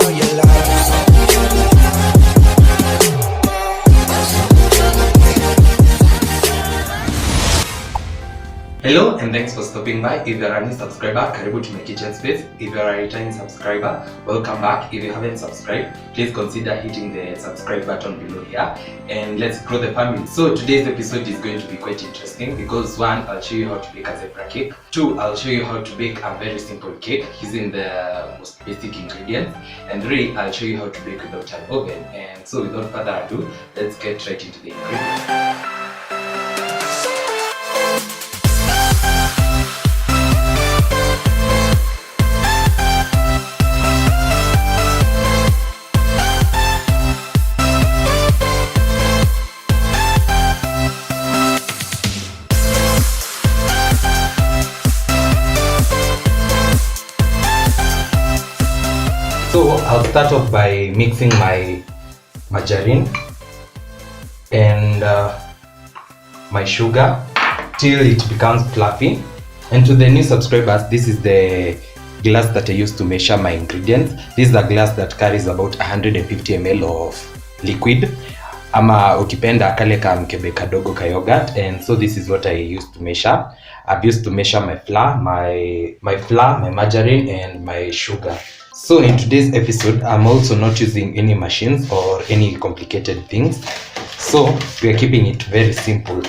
know you love. Hello and thanks for stopping by. If you're a new subscriber, karibu to my kitchen space. If you're a returning subscriber, welcome back. If you haven't subscribed, please consider hitting the subscribe button below here and let's grow the family. So today's episode is going to be quite interesting because one, I'll show you how to bake a zebra cake. Two, I'll show you how to bake a very simple cake using the most basic ingredients. And three, I'll show you how to bake without an oven. And so without further ado, let's get right into the ingredients. So I'll start off by mixing my margarine and my sugar till it becomes fluffy. And to the new subscribers, this is the glass that I use to measure my ingredients. This is a glass that carries about 150 ml of liquid. Ama ukipenda kale ka mkebe kadogo ka yogurt, and so this is what I use to measure. I've used to measure my flour, my margarine and my sugar. So in today's episode, I'm also not using any machines or any complicated things. So we are keeping it very simple.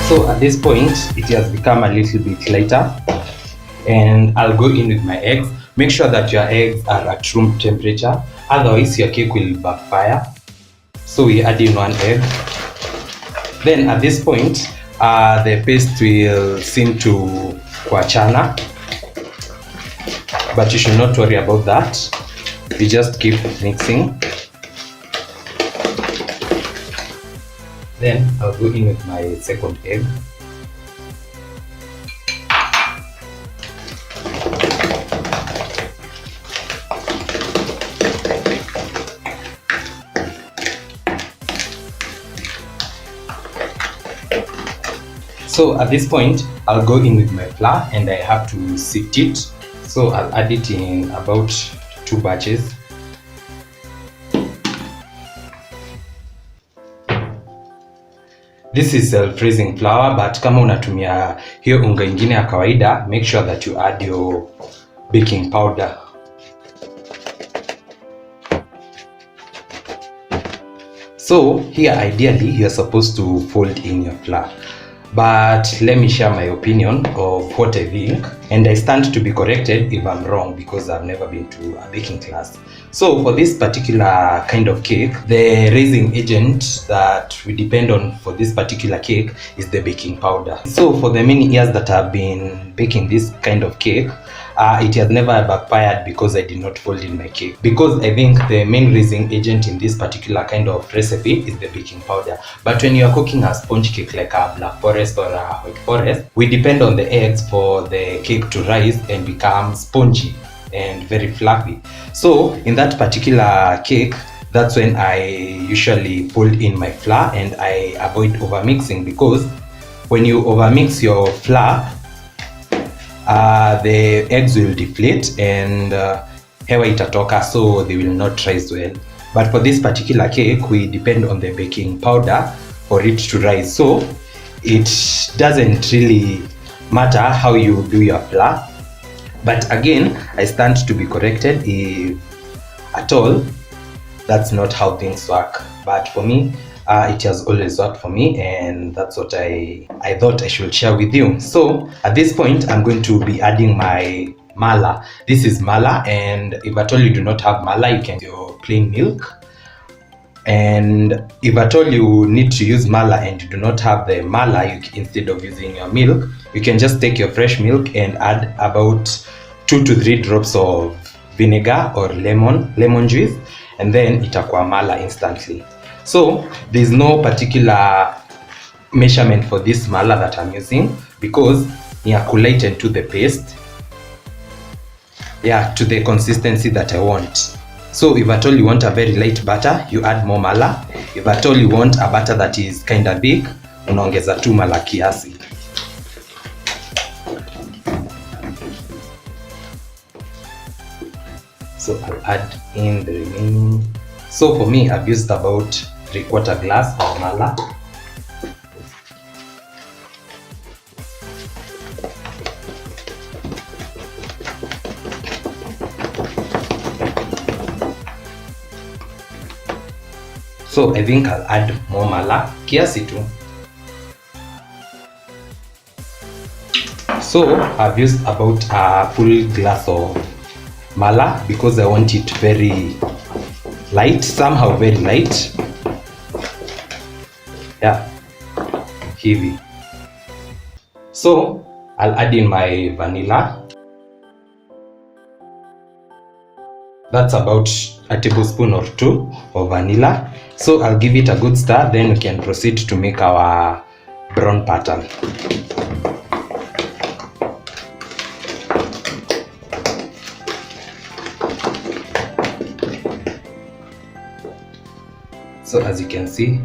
So at this point, it has become a little bit lighter, and I'll go in with my eggs. Make sure that your eggs are at room temperature, otherwise your cake will backfire. So we add in one egg. Then at this point, the paste will seem to kuachana, but you should not worry about that. We just keep mixing. Then I'll go in with my second egg. So at this point, I'll go in with my flour and I have to sift it. So I'll add it in about 2 batches. This is self-raising flour, but kama unatumia hiyo unga ingine ya kawaida, make sure that you add your baking powder. So here ideally you're supposed to fold in your flour. But let me share my opinion of what I think, and I stand to be corrected if I'm wrong because I've never been to a baking class. So for this particular kind of cake, the raising agent that we depend on for this particular cake is the baking powder. So for the many years that I've been baking this kind of cake, it has never backfired because I did not fold in my cake. Because I think the main raising agent in this particular kind of recipe is the baking powder. But when you are cooking a sponge cake like a black forest or a white forest, we depend on the eggs for the cake to rise and become spongy and very fluffy. So in that particular cake, that's when I usually fold in my flour and I avoid overmixing, because when you overmix your flour, the eggs will deflate and hewa itatoka, so they will not rise well. But for this particular cake, we depend on the baking powder for it to rise. So it doesn't really matter how you do your flour. But again, I stand to be corrected if at all that's not how things work. But for me, it has always worked for me, and that's what I thought I should share with you. So at this point, I'm going to be adding my mala. This is mala, and if at all you do not have mala, you can use your plain milk. And if at all you need to use mala and you do not have the mala, instead of using your milk, you can just take your fresh milk and add about 2 to 3 drops of vinegar or lemon juice, and then itakuwa mala instantly. So there's no particular measurement for this mala that I'm using, because you have to lighten to the paste, to the consistency that I want. So if at all you want a very light butter, you add more mala. If at all you want a butter that is kind of big, unaongeza tu mala kiasi. So I'll add in the remaining. So for me, I've used about 3/4 glass of mala. So I think I'll add more mala, kiasi tu. So I've used about a full glass of mala because I want it very light, somehow very light. Heavy. So I'll add in my vanilla. That's about a tablespoon or 2 of vanilla. So I'll give it a good stir, then we can proceed to make our brown pattern. So as you can see,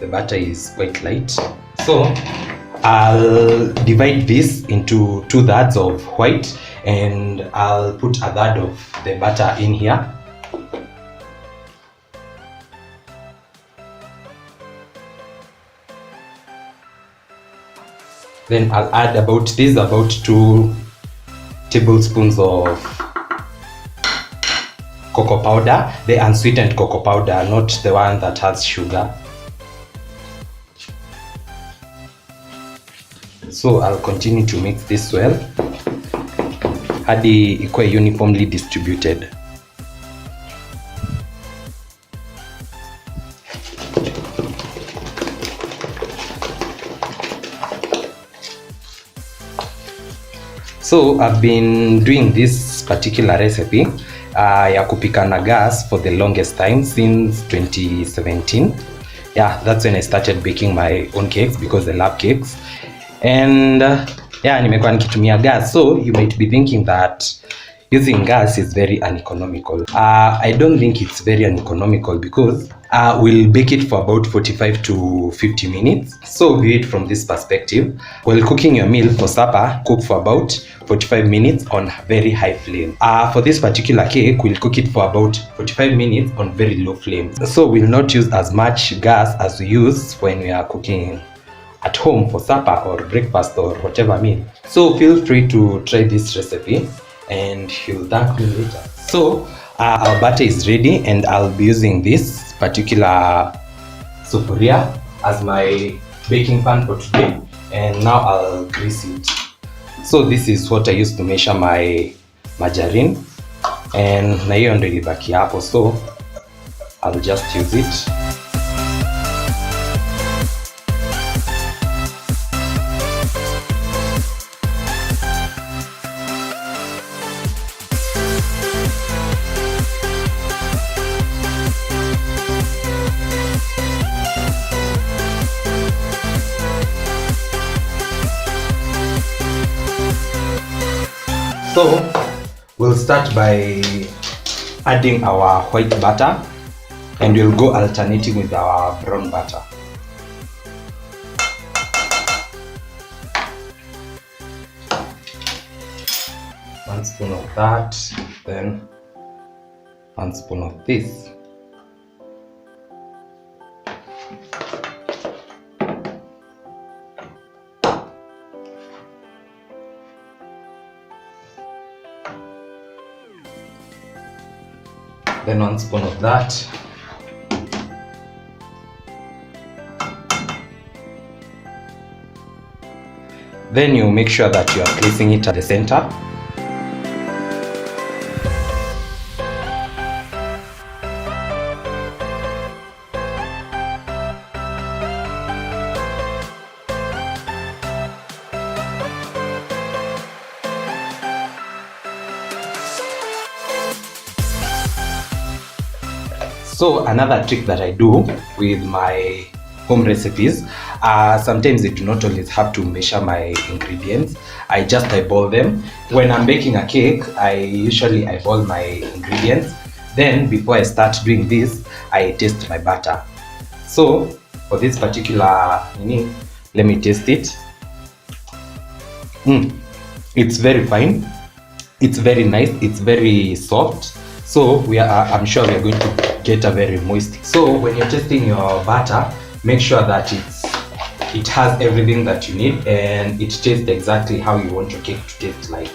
the butter is quite light. So I'll divide this into 2/3 of white, and I'll put a third of the butter in here. Then I'll add about 2 tablespoons of cocoa powder, the unsweetened cocoa powder, not the one that has sugar. So I'll continue to mix this well hadi ikuwe uniformly distributed. So I've been doing this particular recipe ya kupika na gas for the longest time, since 2017. That's when I started baking my own cakes because I love cakes. And nimekuwa nikitumia gas. So you might be thinking that using gas is very uneconomical. I don't think it's very uneconomical because we'll bake it for about 45 to 50 minutes. So view it from this perspective. While cooking your meal for supper, cook for about 45 minutes on very high flame. For this particular cake, we'll cook it for about 45 minutes on very low flame. So we'll not use as much gas as we use when we are cooking at home for supper or breakfast or whatever meal. So feel free to try this recipe and you'll thank me later. So our batter is ready, and I'll be using this particular sufuria as my baking pan for today, and now I'll grease it. So this is what I used to measure my margarine, and na hiyo ndio ilibaki hapo, so I'll just use it. So we'll start by adding our white butter, and we'll go alternating with our brown butter. One spoon of that, then 1 spoon of this. Then 1 spoon of that. Then you make sure that you are placing it at the center. So another trick that I do with my home recipes, sometimes I do not always have to measure my ingredients. I just eyeball them. When I'm baking a cake, I usually eyeball my ingredients. Then before I start doing this, I taste my batter. So for this particular let me taste it. It's very fine, it's very nice, it's very soft. So I'm sure we are going to get a very moist. So when you're testing your batter, make sure that it has everything that you need and it tastes exactly how you want your cake to taste like.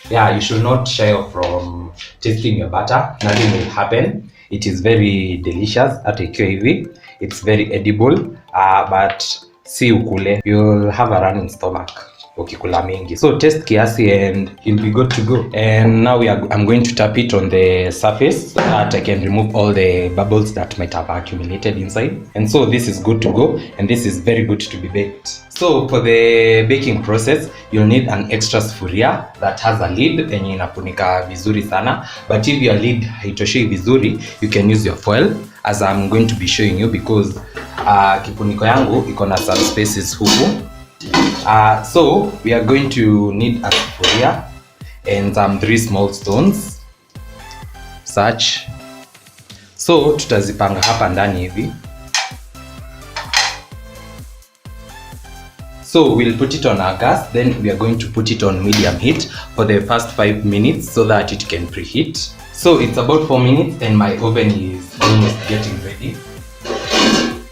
Yeah, you should not shy off from tasting your batter. Nothing will happen. It is very delicious at a hivi. It's very edible, but si ukule, you'll have a running stomach ukikula mingi. So taste kiasi and you'll be good to go. And now I'm going to tap it on the surface so that I can remove all the bubbles that might have accumulated inside. And so this is good to go, and this is very good to be baked. So for the baking process, you'll need an extra sufuria that has a lid yenye inafunika vizuri sana. But if your lid haitoshei vizuri, you can use your foil, as I'm going to be showing you, because kifuniko yangu iko na some spaces huku. So we are going to need a sufuria and 3 small stones such. So tutazipanga hapa ndani hivi. So we'll put it on our gas, then we are going to put it on medium heat for the first 5 minutes so that it can preheat. So it's about 4 minutes and my oven is almost getting ready.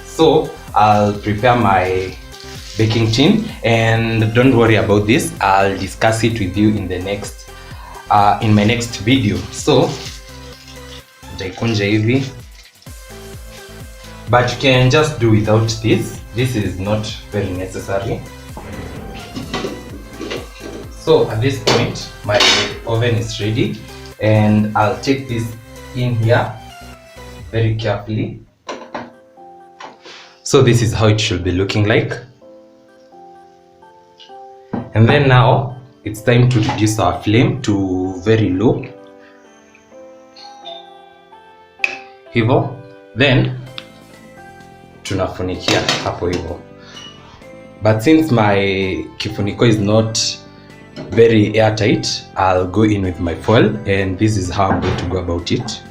So I'll prepare my baking tin, and don't worry about this, I'll discuss it with you in the next in my next video. So nitaikunja hivi, but you can just do without this. This is not very necessary. So at this point my oven is ready, and I'll take this in here very carefully. So this is how it should be looking like. And then now it's time to reduce our flame to very low. Hivo. Then tunafunikia hapo hivo. But since my kifuniko is not very airtight, I'll go in with my foil, and this is how I'm going to go about it.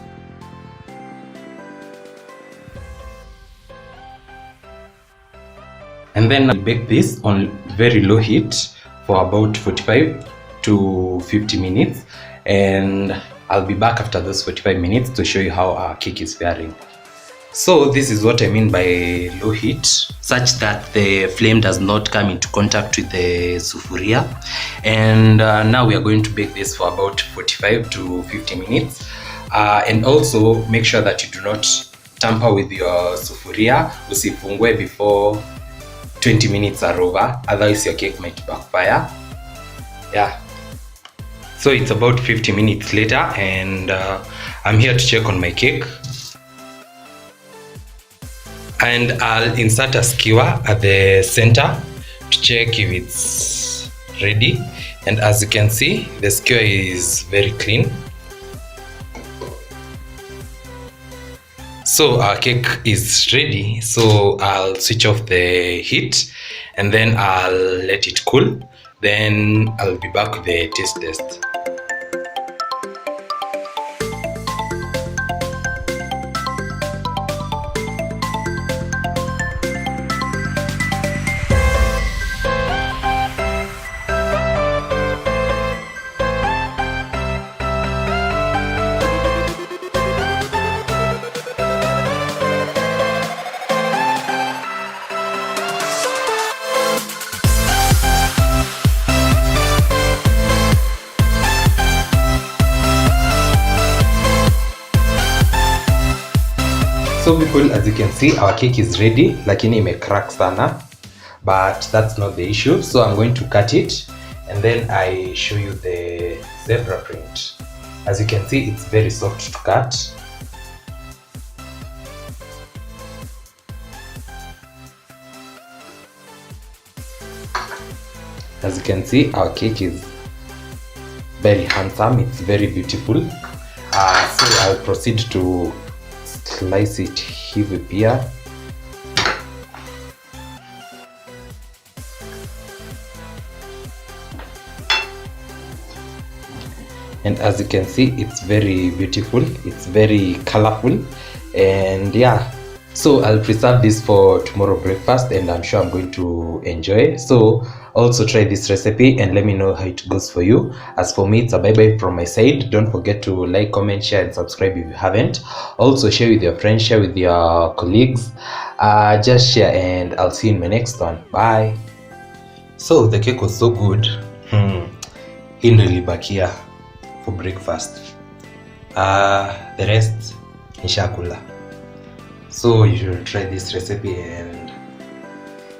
And then I'll bake this on very low heat for about 45 to 50 minutes, and I'll be back after those 45 minutes to show you how our cake is faring. So this is what I mean by low heat, such that the flame does not come into contact with the sufuria. And now we are going to bake this for about 45 to 50 minutes. And also make sure that you do not tamper with your sufuria. Usifungue before 20 minutes are over, otherwise your cake might backfire. Yeah. So it's about 50 minutes later, and I'm here to check on my cake. And I'll insert a skewer at the center to check if it's ready. And as you can see, the skewer is very clean. So our cake is ready, so I'll switch off the heat and then I'll let it cool. Then I'll be back with the taste test. So people, as you can see, our cake is ready, lakini imecrack sana, but that's not the issue. So I'm going to cut it and then I show you the zebra print. As you can see, it's very soft to cut. As you can see, our cake is very handsome, it's very beautiful. So I'll proceed to slice it hivi pia. and as you can see, it's very beautiful, it's very colorful, and yeah, so I'll preserve this for tomorrow breakfast, and I'm sure I'm going to enjoy. So also try this recipe and let me know how it goes for you. As for me, it's a bye bye from my side. Don't forget to like, comment, share, and subscribe if you haven't. Also share with your friends, share with your colleagues, just share, and I'll see you in my next one. Bye. So the cake was so good. Hii ndo ilibakia for breakfast. The rest nishakula. So you should try this recipe and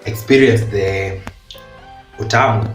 experience the utamu.